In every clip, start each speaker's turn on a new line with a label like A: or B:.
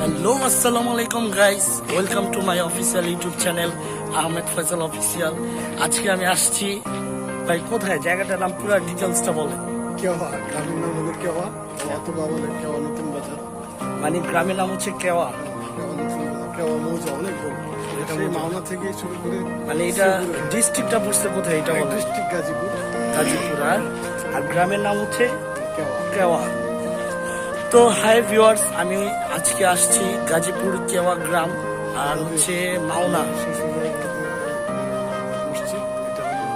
A: Hello আসসালামু আলাইকুম guys, welcome to my official YouTube channel Ahmed Faisal official. আজকে আমি আসছি ভাই, কোথায় জায়গাটার নাম পুরো ডিটেলসটা বলেন।
B: কেওয়া, গ্রামের নাম হলো কেওয়া, অথবা বলে কেওয়া নতুন বাজার।
A: মানে গ্রামের নাম হচ্ছে কেওয়া,
B: কেওয়া নতুন বাজার, কেওয়া মৌজা অনেক বড়। সেই মাওনা থেকে শুরু করে
A: মানে এটা ডিস্ট্রিক্টটা পড়ছে কোথায় এটা বলেন।
B: ডিস্ট্রিক্ট গাজীপুর।
A: গাজীপুর। আর গ্রামের নাম হচ্ছে
B: কেওয়া।
A: কেওয়া। তো হাই ভিউয়ার্স, আমি আজকে আসছি গাজীপুর কেওয়া গ্রাম আর হচ্ছে মাওনা।
B: মসজিদ, এটা হলো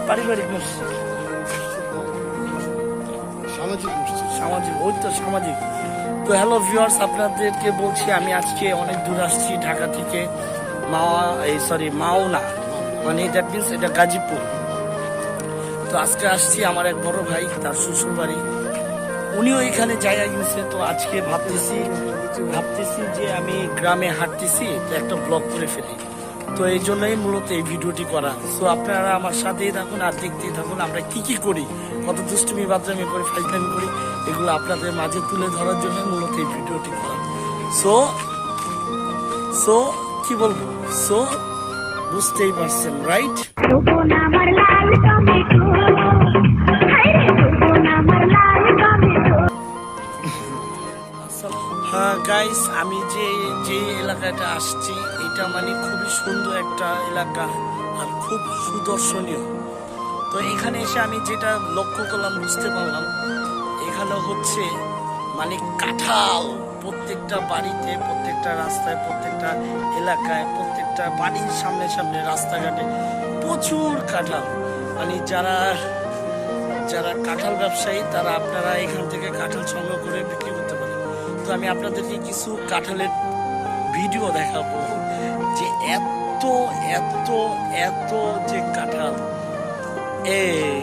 A: পারিবারিক মসজিদ,
B: সামাজিক মসজিদ।
A: সামাজিক, ওই তো সামাজিক। তো হ্যালো ভিউয়ার্স, আপনাদেরকে বলছি আমি আজকে অনেক দূর আসছি ঢাকা থেকে মাওনা, মানে দ্যাট মিনস এটা গাজীপুর। তো আজকে আসছি আমার এক বড় ভাই, তার শ্বশুর বাড়ি, উনিও এখানে জায়গা কিনছে। তো আজকে ভাবতেছি যে আমি গ্রামে হাঁটতেছি, তো একটা ব্লগ করে ফেলি। তো এই জন্যই মূলত এই ভিডিওটি করা। সো আপনারা আমার সাথেই থাকুন আর দেখতেই থাকুন আমরা কি কি করি, কত দুষ্টুমি বাদরামি করি, ফাইজলামি করি, এগুলো আপনাদের মাঝে তুলে ধরার জন্য মূলত এই ভিডিওটি করা। সো সো কি বলবো, সো বুঝতেই পারছেন, রাইট? হ্যাঁ গাইস, আমি যে এলাকাটা আসছি এটা মানে খুবই সুন্দর একটা এলাকা আর খুব সুদর্শনীয়। তো এখানে এসে আমি যেটা লক্ষ্য করলাম, বুঝতে পারলাম, এখানে হচ্ছে মানে কাঁঠাল প্রত্যেকটা বাড়িতে, প্রত্যেকটা রাস্তায়, প্রত্যেকটা এলাকায়, প্রত্যেকটা বাড়ির সামনে সামনে রাস্তাঘাটে প্রচুর কাঁঠাল। মানে যারা কাঁঠাল ব্যবসায়ী তারা আপনারা এখান থেকে কাঁঠাল সংগ্রহ করে বিক্রি করতে পারেন। তো আমি আপনাদেরকে কিছু কাঁঠালের ভিডিও দেখাবো, যে এত এত এত যে কাঁঠাল। এই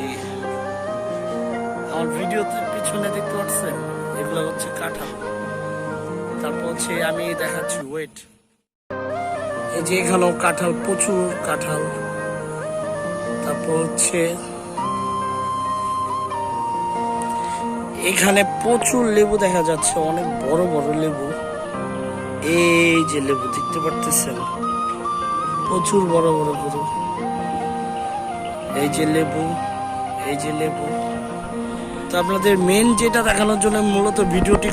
A: আমার ভিডিওতে পিছনে দেখতে পাচ্ছেন, এগুলো হচ্ছে কাঁঠাল। তারপর হচ্ছে আমি দেখাচ্ছি, ওয়েট, এই যে এখানেও কাঁঠাল, প্রচুর কাঁঠাল। তারপর হচ্ছে এখানে প্রচুর লেবু দেখা যাচ্ছে, অনেক বড় বড় লেবু। এই যে লেবু দেখতে পারতেছেন, প্রচুর বড় বড় গরু। এই যে লেবু, এই যে লেবু। তো আপনাদের মেন যেটা দেখানোর জন্য মূলত ভিডিওটি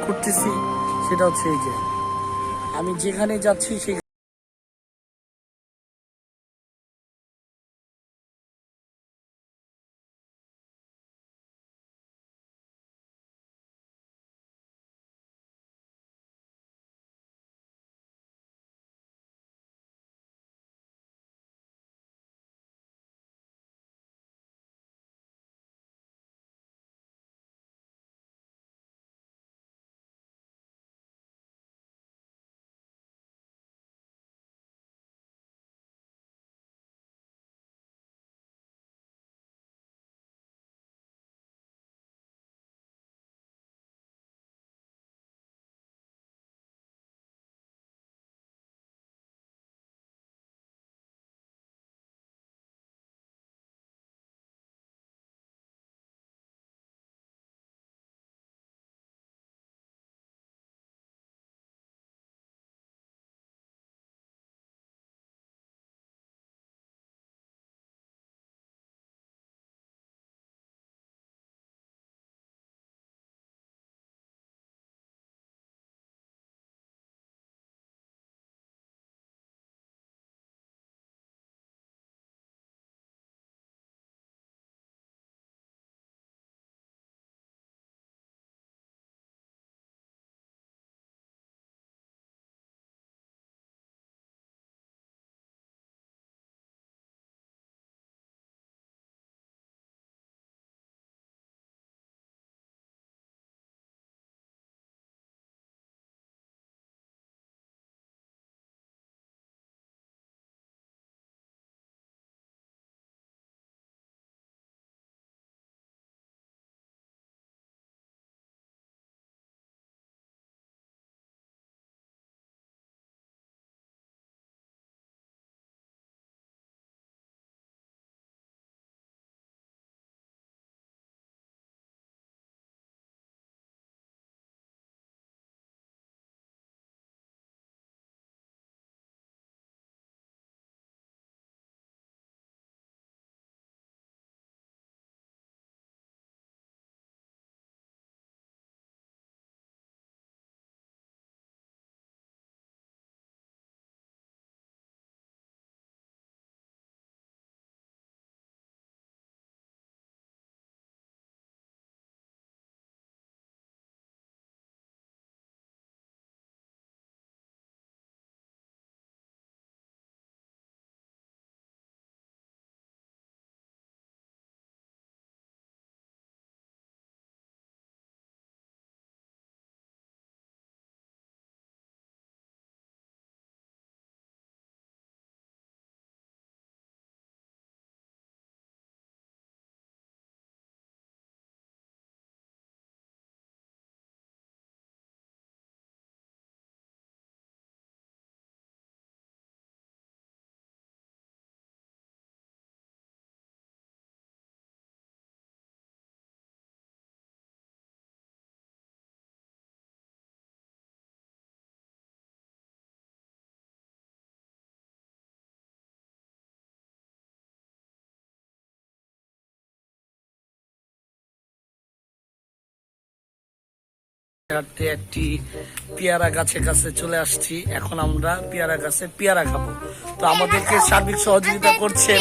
A: করতেছি, সেটা হচ্ছে এই যে আমি যেখানে যাচ্ছি সেখানে হাঁটতে একটি পেয়ারা গাছের কাছে চলে আসছি। এখন আমরা পেয়ারা গাছে পেয়ারা খাবো। তো আমাদেরকে সার্বিক সহযোগিতা করছে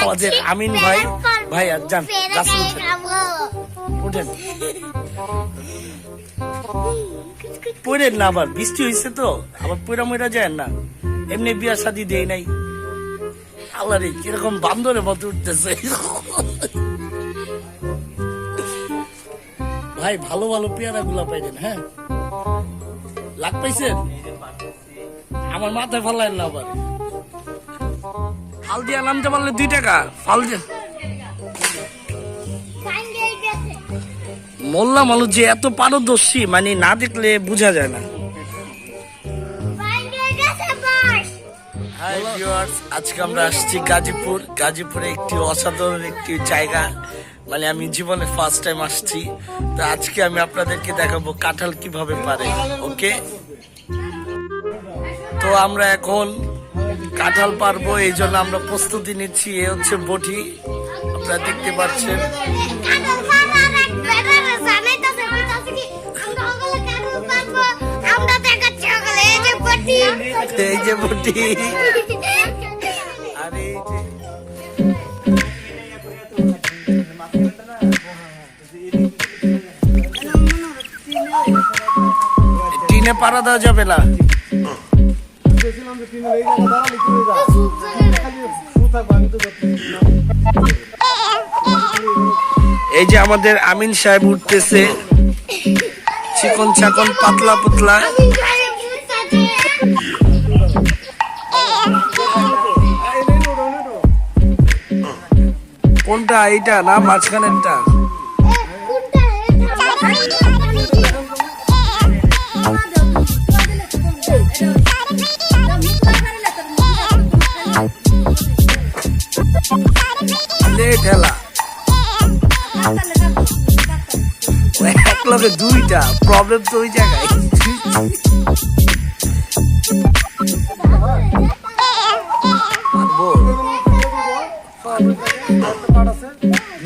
A: আমাদের আমিন ভাই। ভাই আর যান গাছে উঠেন, পড়েন না, আবার বৃষ্টি হয়েছে তো আবার পয়রা ময়রা যায় না। এমনি বিয়া শাদী দেয় নাই। আল্লাহ রে কিরকম বান্দরের মতো উঠতেছে। ভাই ভালো ভালো পেয়ারা গুলা পাইছেন? হ্যাঁ, লাগ পাইছেন? আমার মাথায় ফালাইন না আবার। ফাল দিয়া নামতে পারলে 2 টাকা। ফাল দিয়া মোল্লা মানুষ যে এত পারদর্শী, মানে না দেখলে বোঝা যায় না। হাই ভিউয়ার্স, আজকে আমরা আসছি গাজীপুর। গাজীপুরে একটি অসাধারণ একটি জায়গা, মানে আমি জীবনে ফার্স্ট টাইম আসছি। তো আজকে আমি আপনাদেরকে দেখাবো কাঁঠাল কিভাবে পারে। ওকে, তো আমরা এখন কাঁঠাল পারবো, এই জন্য আমরা প্রস্তুতি নিচ্ছি। এ হচ্ছে বটি, আপনারা দেখতে পাচ্ছেন। এই যে বটি, আর এই যে টিনে পাড়া দেওয়া যাবে না। এই যে আমাদের আমিন সাহেব উঠতেছে, চিকন চাকন পাতলা পাতলা। কোনটা, এইটা না মাঝখানেরটা? ঠেলা এক লগে 2টা, প্রবলেম তো ওই জায়গায়।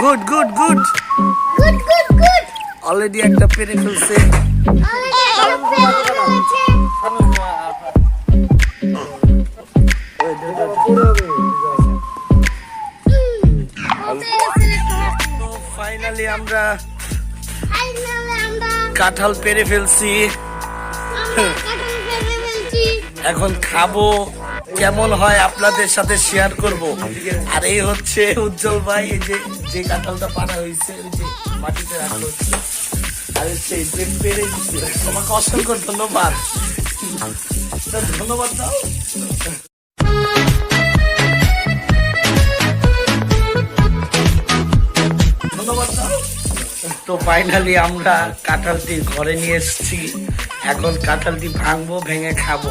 A: গুড গুড গুড, অলরেডি একটা পেরে ফেলছে। ফাইনালি আমরা কাঁঠাল পেরে ফেলছি। এখন খাবো, কেমন হয় আপনাদের সাথে শেয়ার করব। আর এই হচ্ছে উজ্জ্বল ভাই, এই যে কাঁঠালটা পাড়া হয়েছে ওই যে মাটিতে রাখা হচ্ছে। আর হচ্ছে যে পেরে দিচ্ছে, তোমাকে অসংখ্য ধন্যবাদ। ধন্যবাদ দাও। তো ফাইনালি আমরা কাঁঠালটি ঘরে নিয়ে এসেছি। এখন কাঁঠালটি ভাঙবো, ভেঙে খাবো।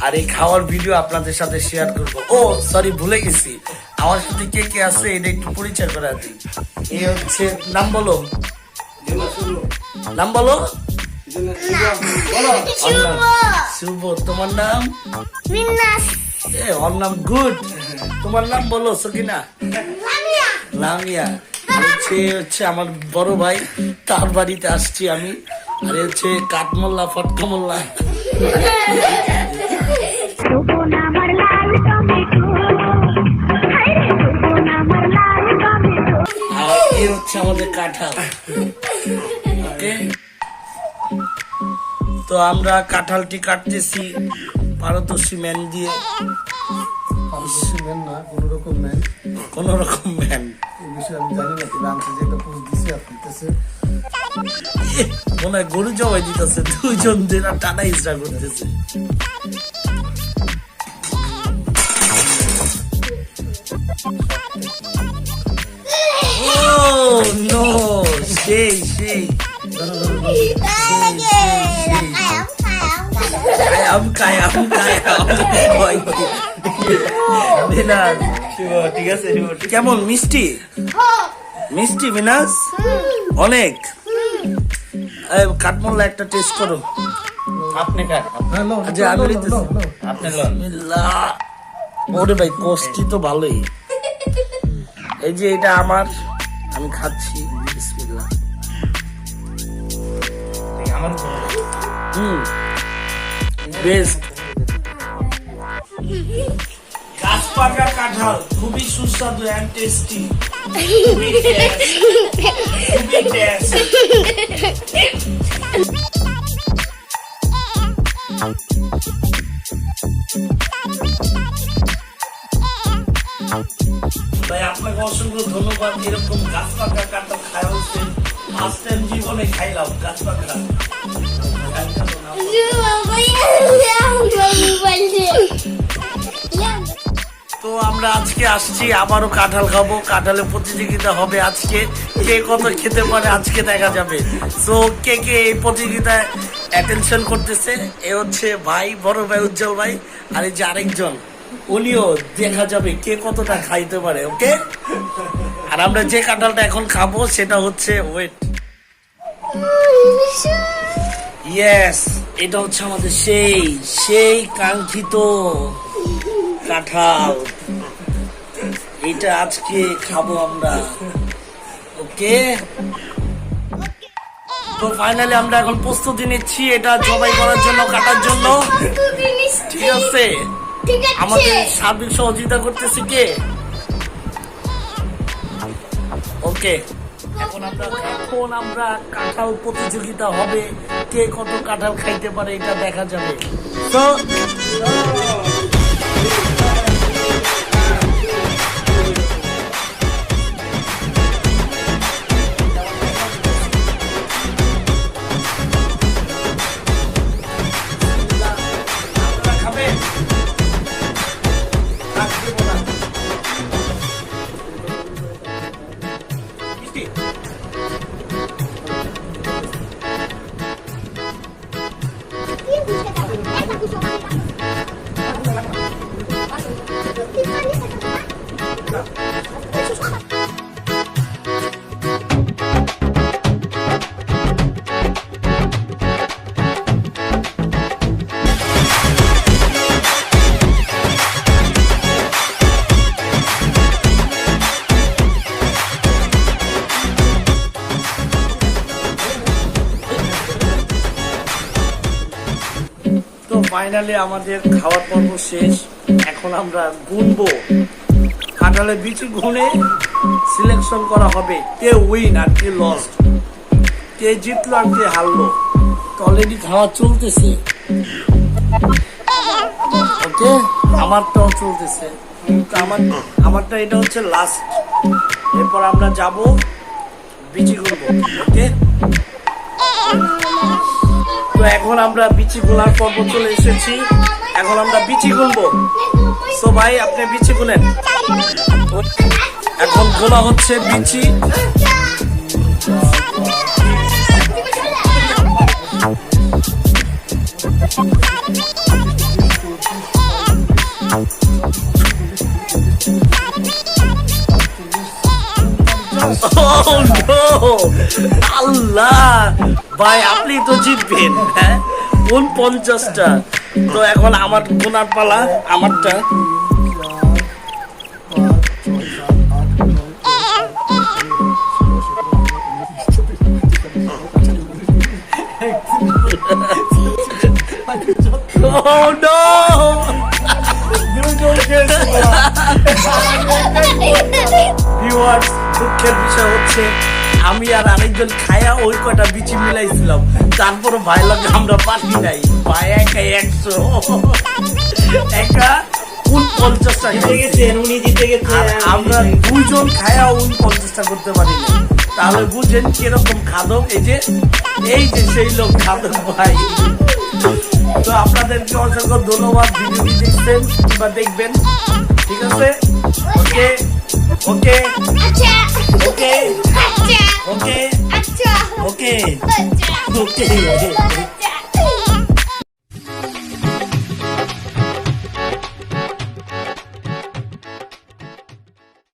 A: আর এই খাওয়ার ভিডিও আপনাদের সাথে শেয়ার করব। ও সরি, ভুলে গেছি, আমার সাথে কে কে আছে এটা একটু পরিচয় করা দিই। এই হচ্ছে, নাম বলো, নাম বলো। শুভ, তোমার নাম? ওর নাম গুড। তোমার নাম বলো সকিনা? লামিয়া। হচ্ছে আমার বড় ভাই, তার বাড়িতে আসছি আমি। আর হচ্ছে কাঠমোল্লা ফটকামোল্লা। আর এই হচ্ছে আমাদের কাঁঠাল। ওকে, তো আমরা কাঁঠালটি কাটতেছি পারদর্শী ম্যান দিয়ে। কোন রকম ম্যান মনে হয় গরু জবাই দিতেছে, 2জন দিন টানা ইসরা করতেছে। সেই সেই ঠিক আছে। কেমন মিষ্টি? মিষ্টি মিনাস অনেক। কাঠমোল্লা একটা টেস্ট করো।
C: আপনি খান,
A: ওরে ভাই কষ্টি তো ভালোই। এই যে এটা আমার, আমি খাচ্ছি। বিসমিল্লাহ। বেস্ট। গাছ পাকা কাঁঠাল খুবই সুস্বাদু এন্ড টেস্টি। খুবই টেস্ট। ভাই আপনাকে অসংখ্য ধন্যবাদ। এরকম গাছ পাকা কাঁঠাল খাওয়া হচ্ছে ফার্স্ট টাইম জীবনে খাইলাম গাছ পাকা। তো আমরা আজকে আসছি আবারও কাঁঠাল খাবো। কাঁঠালের প্রতিযোগিতা হবে আজকে, কে কত খেতে পারে আজকে দেখা যাবে। তো কে কে এই প্রতিযোগিতায় অ্যাটেনশন করতেছে, এ হচ্ছে ভাই, বড় ভাই উজ্জ্বল ভাই, আর এই যে আরেকজন, উনিও দেখা যাবে কে কতটা খাইতে পারে। ওকে, আর আমরা যে কাঁঠালটা এখন খাবো সেটা হচ্ছে ওয়েট, ইয়েস, এটা হচ্ছে আমাদের সেই সেই কাঙ্ক্ষিত কাঁঠাল। এটা আজকে খাবো আমরা। ওকে, তো ফাইনালি আমরা এখন প্রস্তুতি নিচ্ছি এটা জবাই করার জন্য, কাটার জন্য। ঠিক আছে, আমাদের সার্বিক সহযোগিতা করতেছি কে? ওকে, এখন আমরা কাঁঠাল প্রতিযোগিতা হবে, কে কত কাঁঠাল খাইতে পারে এটা দেখা যাবে। তো ফাইনালি আমাদের খাওয়ার পর্ব শেষ। এখন আমরা গুনবো, কাঁঠালের বিচি গুনে সিলেকশন করা হবে কে উইন আর কে লস্ট, কে জিতলো আর কে হারলো। তো অলরেডি খাওয়া চলতেছে। ওকে, আমারটাও চলতেছে। তো আমারটা এটা হচ্ছে লাস্ট। এরপর আমরা যাব বিচি গুনবো। ওকে, তো এখন আমরা বিচি গোলার পর্ব চলে এসেছি। এখন আমরা বিচি গুনবো। তো ভাই আপনি বিচি গুনেন। এখন গোলা হচ্ছে বিচি। আল্লাহ ভাই, আপনি তো জিতবেন। হ্যাঁ, 49টা। তো এখন আমার গোনার পালা, আমারটা। Oh no! ভিউয়ার্স, দুঃখের বিষয় হচ্ছে আমি আর আরেকজন খায়া ওই কয়টা বিচি মিলাইছিলাম, তারপরে ভাই লাগে আমরা পারি নাই। ভাই একাই 100, একা 49টা খেয়ে গেছেন, উনি জিতে গেছেন। আমরা দুইজন খায়া 49টা করতে পারি না। তাহলে বুঝেন কিরকম খাদক। এই যে সেই লোক খাদক ভাই। তো আপনাদেরকে অসংখ্য ধন্যবাদ, ভিডিওটি দেখছেন কিংবা দেখবেন। ঠিক আছে, ওকে ওকে ওকে ওকে ওকে ওকে।